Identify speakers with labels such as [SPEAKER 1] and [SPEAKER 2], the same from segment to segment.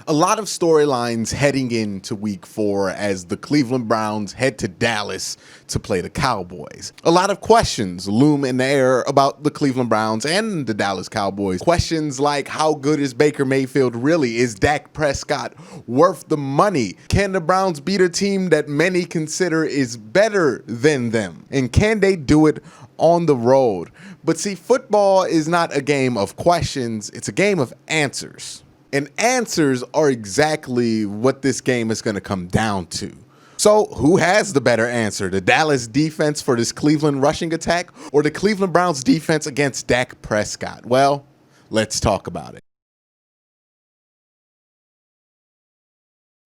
[SPEAKER 1] A lot of storylines heading into week 4 as the Cleveland Browns head to Dallas to play the Cowboys. A lot of questions loom in the air about the Cleveland Browns and the Dallas Cowboys. Questions like, how good is Baker Mayfield really? Is Dak Prescott worth the money? Can the Browns beat a team that many consider is better than them? And can they do it on the road? But see, football is not a game of questions, it's a game of answers. And answers are exactly what this game is going to come down to. So who has the better answer? The Dallas defense for this Cleveland rushing attack or the Cleveland Browns defense against Dak Prescott? Well, let's talk about it.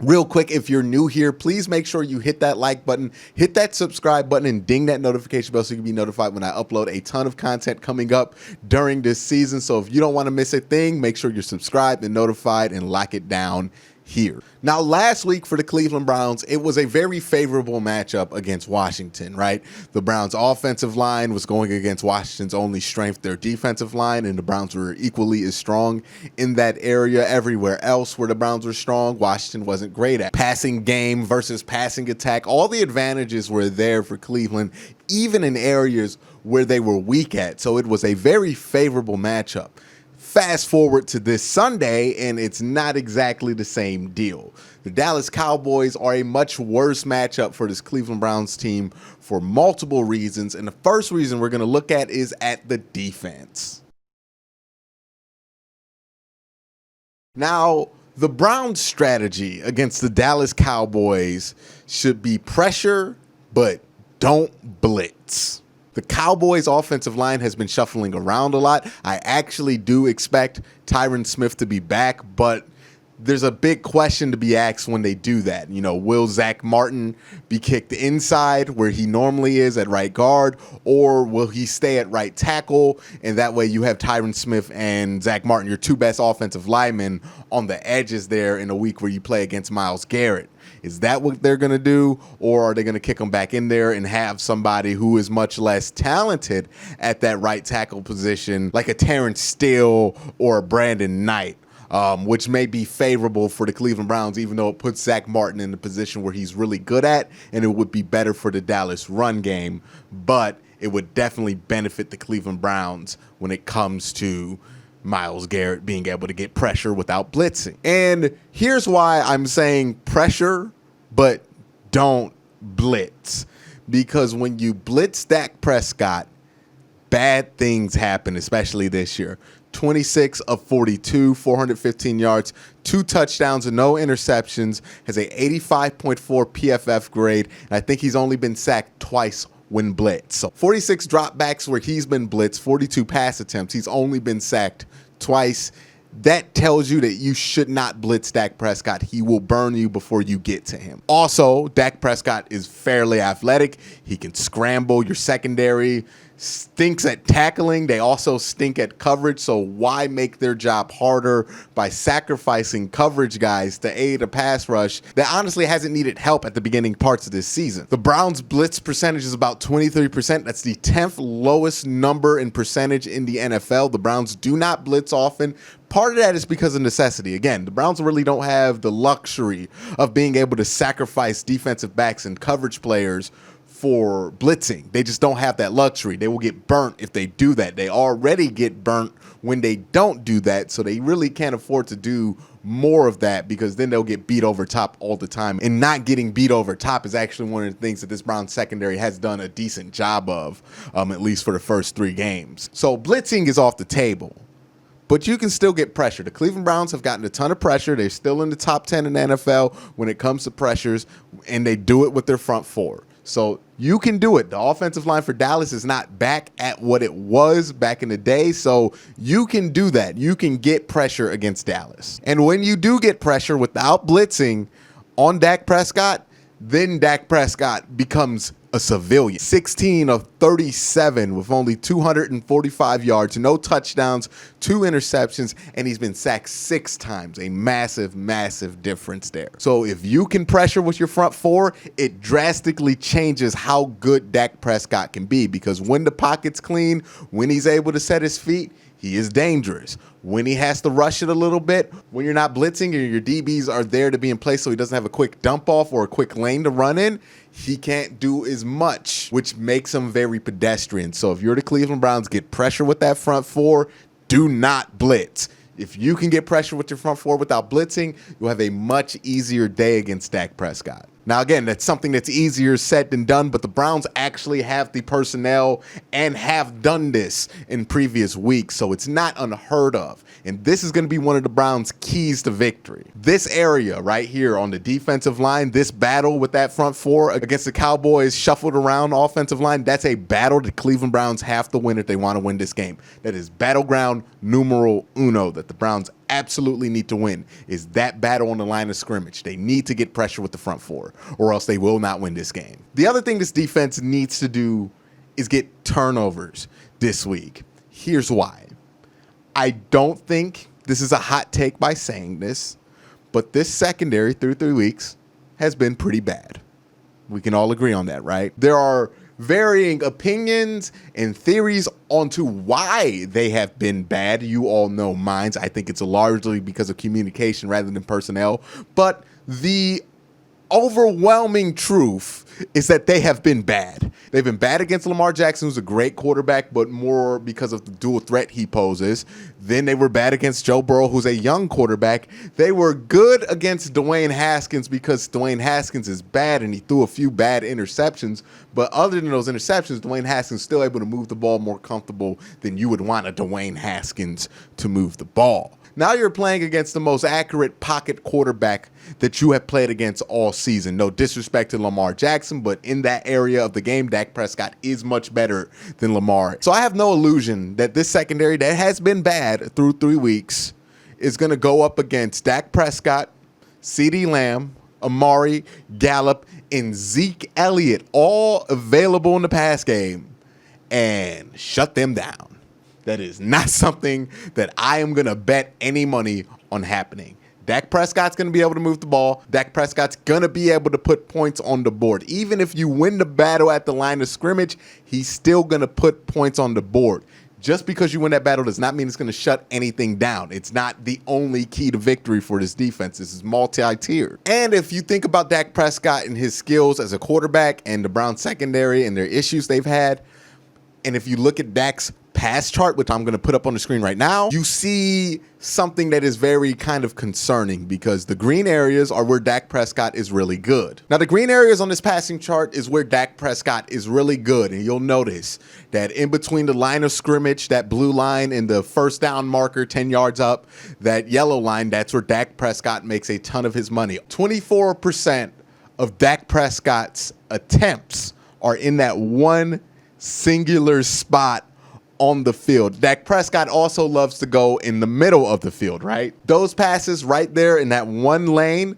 [SPEAKER 1] Real quick, if you're new here, please make sure you hit that like button, hit that subscribe button, and ding that notification bell so you can be notified when I upload a ton of content coming up during this season. So if you don't want to miss a thing, make sure you're subscribed and notified and lock it down here. Now, last week for the Cleveland Browns, it was a very favorable matchup against Washington, right? The Browns' offensive line was going against Washington's only strength, their defensive line, and the Browns were equally as strong in that area. Everywhere else where the Browns were strong, Washington wasn't great at. Passing game versus passing attack, all the advantages were there for Cleveland, even in areas where they were weak at. So it was a very favorable matchup. Fast forward to this Sunday, and it's not exactly the same deal. The Dallas Cowboys are a much worse matchup for this Cleveland Browns team for multiple reasons, and the first reason we're going to look at is at the defense. Now, the Browns' strategy against the Dallas Cowboys should be pressure, but don't blitz. The Cowboys' offensive line has been shuffling around a lot. I actually do expect Tyron Smith to be back, but there's a big question to be asked when they do that. You know, will Zach Martin be kicked inside where he normally is at right guard, or will he stay at right tackle? And that way you have Tyron Smith and Zach Martin, your two best offensive linemen, on the edges there in a week where you play against Myles Garrett. Is that what they're going to do, or are they going to kick them back in there and have somebody who is much less talented at that right tackle position, like a Terrence Steele or a Brandon Knight, which may be favorable for the Cleveland Browns, even though it puts Zach Martin in the position where he's really good at, and it would be better for the Dallas run game, but it would definitely benefit the Cleveland Browns when it comes to Myles Garrett being able to get pressure without blitzing. And here's why I'm saying pressure, but don't blitz. Because when you blitz Dak Prescott, bad things happen, especially this year. 26 of 42, 415 yards, 2 touchdowns and no interceptions, has a 85.4 PFF grade, and I think he's only been sacked twice when blitzed. So 46 dropbacks where he's been blitzed, 42 pass attempts. He's only been sacked twice. That tells you that you should not blitz Dak Prescott. He will burn you before you get to him. Also, Dak Prescott is fairly athletic. He can scramble. Your secondary stinks at tackling. They also stink at coverage. So why make their job harder by sacrificing coverage guys to aid a pass rush that honestly hasn't needed help at the beginning parts of this season? The Browns' blitz percentage is about 23%. That's the 10th lowest number in percentage in the NFL. The Browns do not blitz often. Part of that is because of necessity. Again, the Browns really don't have the luxury of being able to sacrifice defensive backs and coverage players for blitzing. They just don't have that luxury. They will get burnt if they do that. They already get burnt when they don't do that, so they really can't afford to do more of that, because then they'll get beat over top all the time. And not getting beat over top is actually one of the things that this Browns secondary has done a decent job of, at least for the first 3 games. So blitzing is off the table, but you can still get pressure. The Cleveland Browns have gotten a ton of pressure. They're still in the top 10 in the NFL when it comes to pressures, and they do it with their front 4. So you can do it. The offensive line for Dallas is not back at what it was back in the day, so you can do that. You can get pressure against Dallas. And when you do get pressure without blitzing on Dak Prescott, then Dak Prescott becomes a civilian. 16 of 37 with only 245 yards, no touchdowns, 2 interceptions, and he's been sacked 6 times. A massive, massive difference there. So if you can pressure with your front 4, it drastically changes how good Dak Prescott can be, because when the pocket's clean, when he's able to set his feet, he is dangerous. When he has to rush it a little bit, when you're not blitzing and your DBs are there to be in place so he doesn't have a quick dump off or a quick lane to run in, he can't do as much, which makes him very pedestrian. So if you're the Cleveland Browns, get pressure with that front four. Do not blitz. If you can get pressure with your front four without blitzing, you'll have a much easier day against Dak Prescott. Now, again, that's something that's easier said than done, but the Browns actually have the personnel and have done this in previous weeks, so it's not unheard of. And this is going to be one of the Browns' keys to victory. This area right here on the defensive line, this battle with that front four against the Cowboys shuffled around offensive line, that's a battle the Cleveland Browns have to win if they want to win this game. That is battleground numero uno that the Browns absolutely need to win, is that battle on the line of scrimmage. They need to get pressure with the front four, or else they will not win this game. The other thing this defense needs to do is get turnovers this week. Here's why. I don't think this is a hot take by saying this, but this secondary through 3 weeks has been pretty bad. We can all agree on that, right? There are varying opinions and theories onto why they have been bad. You all know mine. I think it's largely because of communication rather than personnel. But the overwhelming truth is that they have been bad. They've been bad against Lamar Jackson, who's a great quarterback, but more because of the dual threat he poses. Then they were bad against Joe Burrow, who's a young quarterback. They were good against Dwayne Haskins because Dwayne Haskins is bad and he threw a few bad interceptions. But other than those interceptions, Dwayne Haskins is still able to move the ball more comfortable than you would want a Dwayne Haskins to move the ball. Now you're playing against the most accurate pocket quarterback that you have played against all season. No disrespect to Lamar Jackson, but in that area of the game, Dak Prescott is much better than Lamar. So I have no illusion that this secondary that has been bad through 3 weeks is going to go up against Dak Prescott, CeeDee Lamb, Amari, Gallup, and Zeke Elliott, all available in the pass game, and shut them down. That is not something that I am going to bet any money on happening. Dak Prescott's going to be able to move the ball. Dak Prescott's going to be able to put points on the board. Even if you win the battle at the line of scrimmage, he's still going to put points on the board. Just because you win that battle does not mean it's going to shut anything down. It's not the only key to victory for this defense. This is multi-tiered. And if you think about Dak Prescott and his skills as a quarterback and the Browns secondary and their issues they've had, and if you look at Dak's pass chart, which I'm going to put up on the screen right now, you see something that is very kind of concerning because the green areas are where Dak Prescott is really good. Now, the green areas on this passing chart is where Dak Prescott is really good, and you'll notice that in between the line of scrimmage, that blue line and the first down marker 10 yards up, that yellow line, that's where Dak Prescott makes a ton of his money. 24% of Dak Prescott's attempts are in that one singular spot on the field. Dak Prescott also loves to go in the middle of the field, right? Those passes right there in that one lane,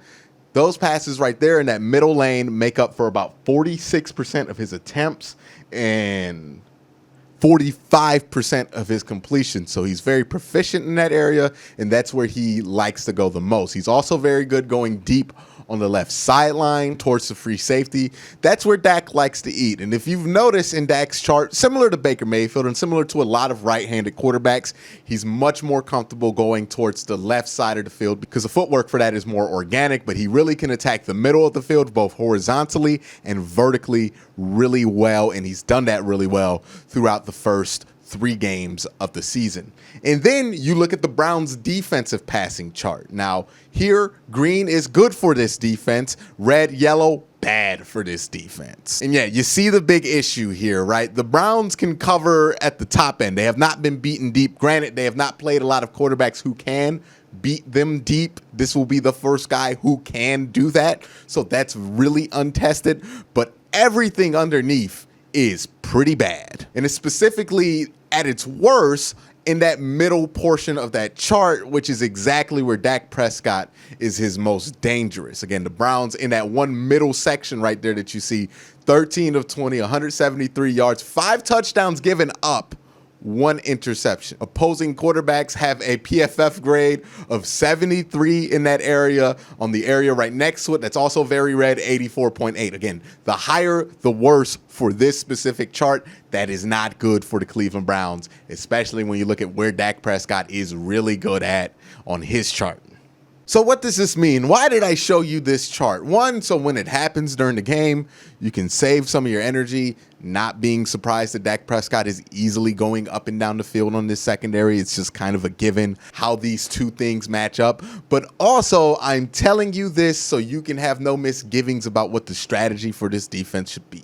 [SPEAKER 1] those passes right there in that middle lane make up for about 46% of his attempts and 45% of his completion. So he's very proficient in that area, and that's where he likes to go the most. He's also very good going deep on the left sideline towards the free safety. That's where Dak likes to eat. And if you've noticed in Dak's chart, similar to Baker Mayfield and similar to a lot of right-handed quarterbacks, he's much more comfortable going towards the left side of the field because the footwork for that is more organic, but he really can attack the middle of the field both horizontally and vertically really well, and he's done that really well throughout the first 3 games of the season. And then you look at the Browns' defensive passing chart. Now, here, green is good for this defense. Red, yellow, bad for this defense. And yeah, you see the big issue here, right? The Browns can cover at the top end. They have not been beaten deep. Granted, they have not played a lot of quarterbacks who can beat them deep. This will be the first guy who can do that. So that's really untested. But everything underneath is pretty bad. And it's specifically at its worst in that middle portion of that chart, which is exactly where Dak Prescott is his most dangerous. Again, the Browns in that one middle section right there that you see, 13 of 20, 173 yards, 5 touchdowns given up 1 interception. Opposing quarterbacks have a PFF grade of 73 in that area. On the area right next to it, that's also very red, 84.8. Again, the higher, the worse for this specific chart. That is not good for the Cleveland Browns, especially when you look at where Dak Prescott is really good at on his chart. So what does this mean? Why did I show you this chart? One, so when it happens during the game, you can save some of your energy, not being surprised that Dak Prescott is easily going up and down the field on this secondary. It's just kind of a given how these two things match up. But also, I'm telling you this so you can have no misgivings about what the strategy for this defense should be.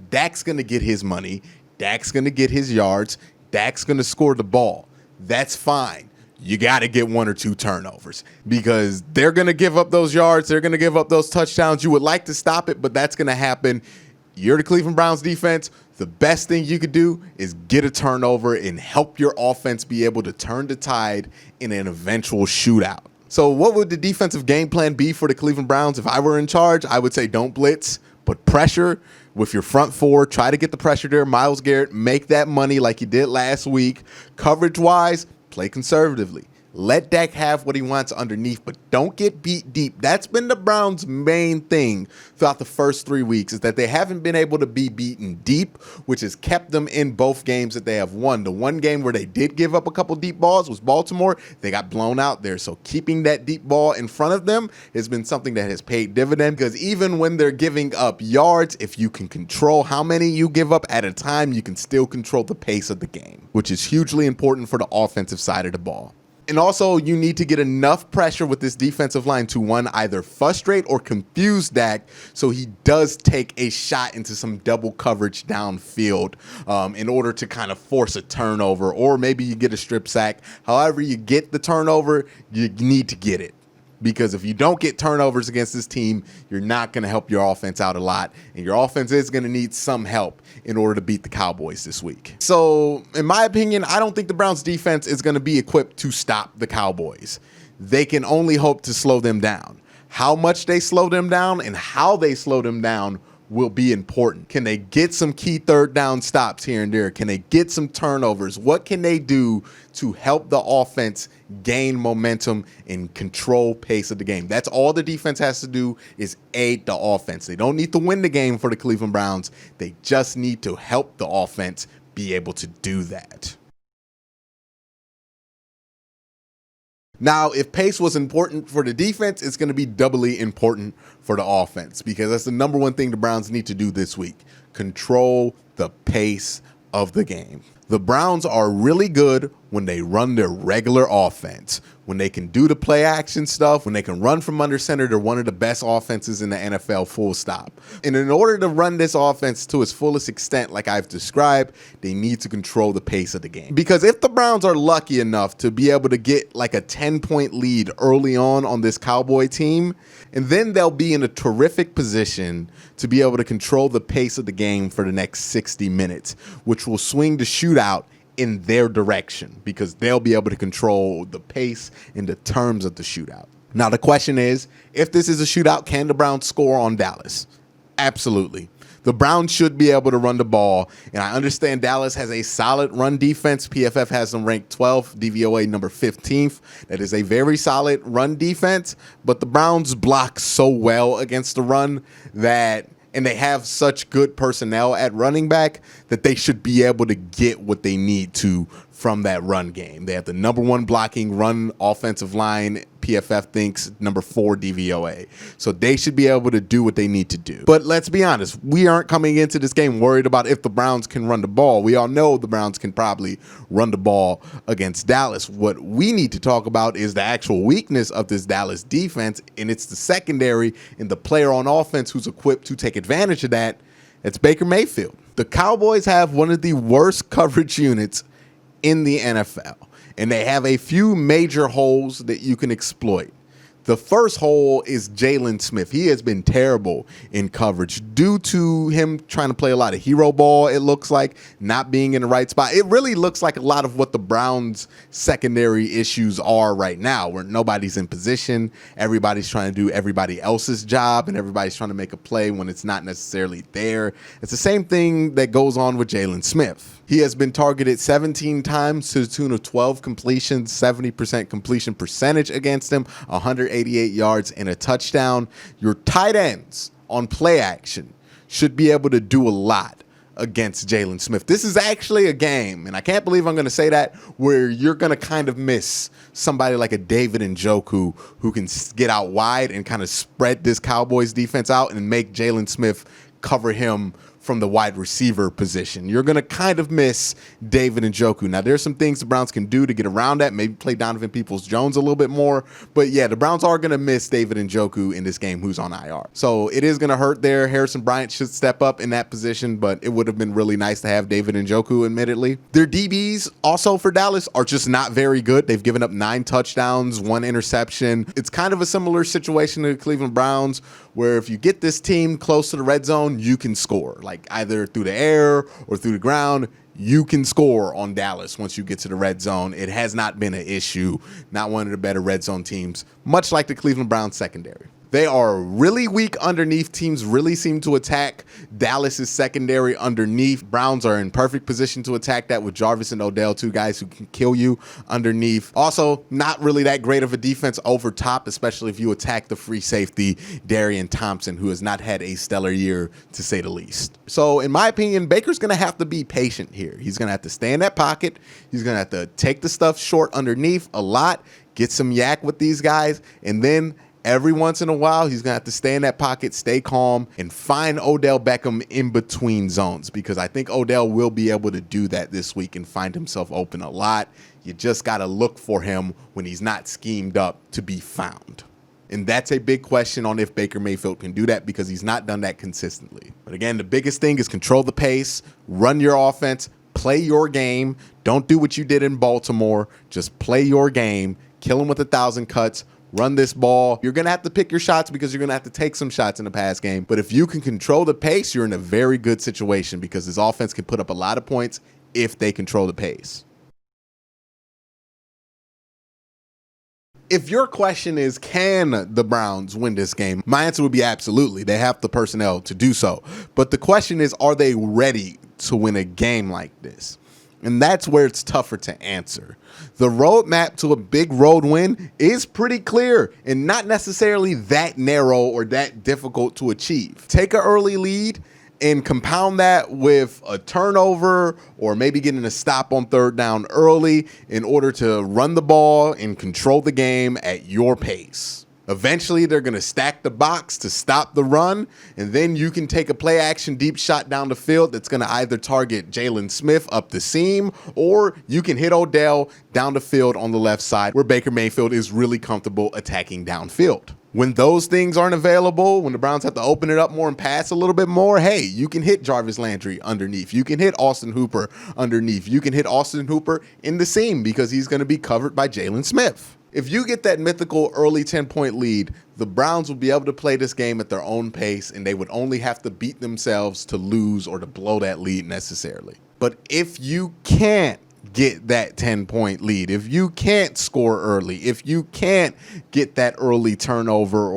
[SPEAKER 1] Dak's going to get his money. Dak's going to get his yards. Dak's going to score the ball. That's fine. You got to get 1 or 2 turnovers because they're going to give up those yards. They're going to give up those touchdowns. You would like to stop it, but that's going to happen. You're the Cleveland Browns defense. The best thing you could do is get a turnover and help your offense be able to turn the tide in an eventual shootout. So what would the defensive game plan be for the Cleveland Browns? If I were in charge, I would say don't blitz, but pressure with your front four. Try to get the pressure there. Myles Garrett, make that money like you did last week. Coverage-wise, play conservatively. Let Dak have what he wants underneath, but don't get beat deep. That's been the Browns' main thing throughout the first 3 weeks is that they haven't been able to be beaten deep, which has kept them in both games that they have won. The one game where they did give up a couple deep balls was Baltimore. They got blown out there. So keeping that deep ball in front of them has been something that has paid dividend because even when they're giving up yards, if you can control how many you give up at a time, you can still control the pace of the game, which is hugely important for the offensive side of the ball. And also, you need to get enough pressure with this defensive line to, one, either frustrate or confuse Dak so he does take a shot into some double coverage downfield in order to kind of force a turnover, or maybe you get a strip sack. However you get the turnover, you need to get it. Because if you don't get turnovers against this team, you're not going to help your offense out a lot. And your offense is going to need some help in order to beat the Cowboys this week. So, in my opinion, I don't think the Browns defense is going to be equipped to stop the Cowboys. They can only hope to slow them down. How much they slow them down and how they slow them down will be important. Can they get some key third down stops here and there? Can they get some turnovers? What can they do to help the offense gain momentum and control pace of the game? That's all the defense has to do is aid the offense. They don't need to win the game for the Cleveland Browns. They just need to help the offense be able to do that. Now, if pace was important for the defense, it's going to be doubly important for the offense because that's the number one thing the Browns need to do this week. Control the pace of the game. The Browns are really good when they run their regular offense. When they can do the play action stuff, when they can run from under center, they're one of the best offenses in the NFL, full stop. And in order to run this offense to its fullest extent, like I've described, they need to control the pace of the game. Because if the Browns are lucky enough to be able to get like a 10-point lead early on this Cowboy team, and then they'll be in a terrific position to be able to control the pace of the game for the next 60 minutes, which will swing the shootout in their direction because they'll be able to control the pace and the terms of the shootout. Now, the question is, if this is a shootout, can the Browns score on Dallas? Absolutely. The Browns should be able to run the ball, and I understand Dallas has a solid run defense. PFF has them ranked 12th, DVOA number 15th. That is a very solid run defense, but the Browns block so well against the run that and they have such good personnel at running back that they should be able to get what they need to from that run game. They have the number 1 blocking run offensive line, PFF thinks number 4 DVOA. So they should be able to do what they need to do. But let's be honest, we aren't coming into this game worried about if the Browns can run the ball. We all know the Browns can probably run the ball against Dallas. What we need to talk about is the actual weakness of this Dallas defense, and it's the secondary and the player on offense who's equipped to take advantage of that. It's Baker Mayfield. The Cowboys have one of the worst coverage units in the NFL, and they have a few major holes that you can exploit. The first hole is Jalen Smith. He has been terrible in coverage due to him trying to play a lot of hero ball, it looks like, not being in the right spot. It really looks like a lot of what the Browns' secondary issues are right now, where nobody's in position, everybody's trying to do everybody else's job, and everybody's trying to make a play when it's not necessarily there. It's the same thing that goes on with Jalen Smith. He has been targeted 17 times to the tune of 12 completions, 70% completion percentage against him, 188 yards and a touchdown. Your tight ends on play action should be able to do a lot against Jalen Smith. This is actually a game, and I can't believe I'm going to say that, where you're going to kind of miss somebody like a David Njoku who can get out wide and kind of spread this Cowboys defense out and make Jalen Smith cover him from the wide receiver position. You're going to kind of miss David Njoku. Now, there's some things the Browns can do to get around that, maybe play Donovan Peoples-Jones a little bit more. But yeah, the Browns are going to miss David Njoku in this game, who's on IR. So it is going to hurt there. Harrison Bryant should step up in that position, but it would have been really nice to have David Njoku, admittedly. Their DBs also for Dallas are just not very good. They've given up 9 touchdowns, 1 interception. It's kind of a similar situation to the Cleveland Browns, where if you get this team close to the red zone, you can score. Like either through the air or through the ground, you can score on Dallas once you get to the red zone. It has not been an issue. Not one of the better red zone teams, much like the Cleveland Browns secondary. They are really weak underneath. Teams really seem to attack Dallas's secondary underneath. Browns are in perfect position to attack that with Jarvis and Odell, 2 guys who can kill you underneath. Also, not really that great of a defense over top, especially if you attack the free safety, Darian Thompson, who has not had a stellar year, to say the least. So, in my opinion, Baker's going to have to be patient here. He's going to have to stay in that pocket. He's going to have to take the stuff short underneath a lot, get some yak with these guys, and then every once in a while, he's going to have to stay in that pocket, stay calm, and find Odell Beckham in between zones, because I think Odell will be able to do that this week and find himself open a lot. You just got to look for him when he's not schemed up to be found. And that's a big question on if Baker Mayfield can do that, because he's not done that consistently. But again, the biggest thing is control the pace, run your offense, play your game. Don't do what you did in Baltimore. Just play your game, kill him with 1,000 cuts, run this ball. You're going to have to pick your shots because you're going to have to take some shots in the pass game. But if you can control the pace, you're in a very good situation, because this offense can put up a lot of points if they control the pace. If your question is, can the Browns win this game? My answer would be absolutely. They have the personnel to do so. But the question is, are they ready to win a game like this? And that's where it's tougher to answer. The roadmap to a big road win is pretty clear and not necessarily that narrow or that difficult to achieve. Take an early lead and compound that with a turnover or maybe getting a stop on 3rd down early in order to run the ball and control the game at your pace. Eventually, they're going to stack the box to stop the run, and then you can take a play-action deep shot down the field that's going to either target Jalen Smith up the seam, or you can hit Odell down the field on the left side where Baker Mayfield is really comfortable attacking downfield. When those things aren't available, when the Browns have to open it up more and pass a little bit more, hey, you can hit Jarvis Landry underneath. You can hit Austin Hooper underneath. You can hit Austin Hooper in the seam because he's going to be covered by Jalen Smith. If you get that mythical early 10-point lead, the Browns will be able to play this game at their own pace, and they would only have to beat themselves to lose or to blow that lead necessarily. But if you can't get that 10-point lead, if you can't score early, if you can't get that early turnover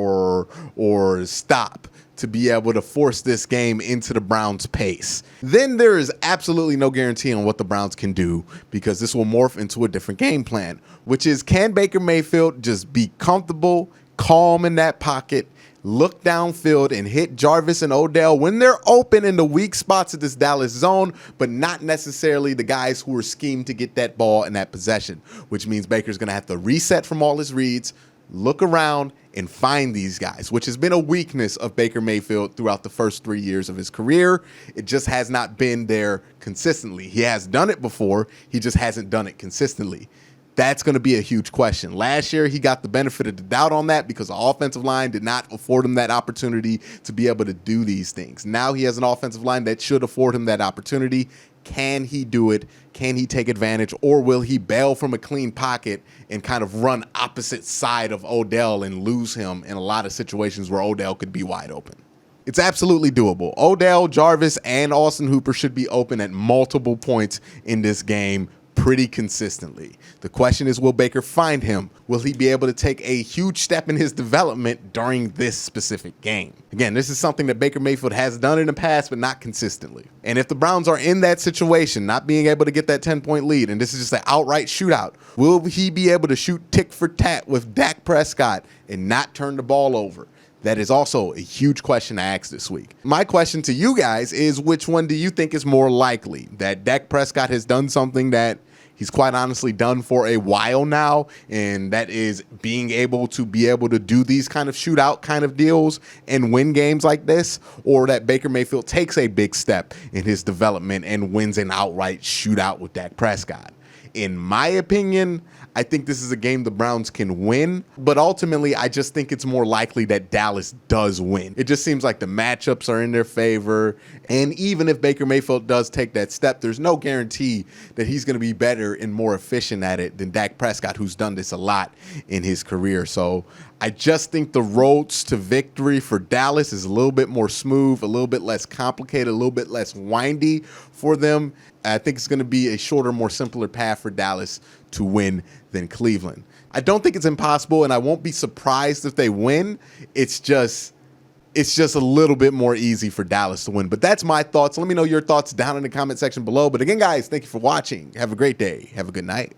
[SPEAKER 1] or stop to be able to force this game into the Browns' pace, then there is absolutely no guarantee on what the Browns can do, because this will morph into a different game plan, which is, can Baker Mayfield just be comfortable, calm in that pocket, look downfield and hit Jarvis and Odell when they're open in the weak spots of this Dallas zone, but not necessarily the guys who are schemed to get that ball in that possession, which means Baker's going to have to reset from all his reads, look around, and find these guys, which has been a weakness of Baker Mayfield throughout the first 3 years of his career. It just has not been there consistently. He has done it before. He just hasn't done it consistently. That's going to be a huge question. Last year, he got the benefit of the doubt on that because the offensive line did not afford him that opportunity to be able to do these things. Now he has an offensive line that should afford him that opportunity. Can he do it? Can he take advantage? Or will he bail from a clean pocket and kind of run opposite side of Odell and lose him in a lot of situations where Odell could be wide open? It's absolutely doable. Odell, Jarvis, and Austin Hooper should be open at multiple points in this game pretty consistently. The question is, will Baker find him? Will he be able to take a huge step in his development during this specific game? Again, this is something that Baker Mayfield has done in the past, but not consistently. And if the Browns are in that situation, not being able to get that 10-point lead, and this is just an outright shootout, will he be able to shoot tick for tat with Dak Prescott and not turn the ball over? That is also a huge question to ask this week. My question to you guys is, which one do you think is more likely? That Dak Prescott has done something that he's quite honestly done for a while now, and that is being able to do these kind of shootout kind of deals and win games like this, or that Baker Mayfield takes a big step in his development and wins an outright shootout with Dak Prescott? In my opinion, I think this is a game the Browns can win, but ultimately I just think it's more likely that Dallas does win. It just seems like the matchups are in their favor, and even if Baker Mayfield does take that step, there's no guarantee that he's going to be better and more efficient at it than Dak Prescott, who's done this a lot in his career. So I just think the roads to victory for Dallas is a little bit more smooth, a little bit less complicated, a little bit less windy for them. I think it's going to be a shorter, more simpler path for Dallas to win than Cleveland. I don't think it's impossible, and I won't be surprised if they win. It's just a little bit more easy for Dallas to win. But that's my thoughts. Let me know your thoughts down in the comment section below. But again, guys, thank you for watching. Have a great day. Have a good night.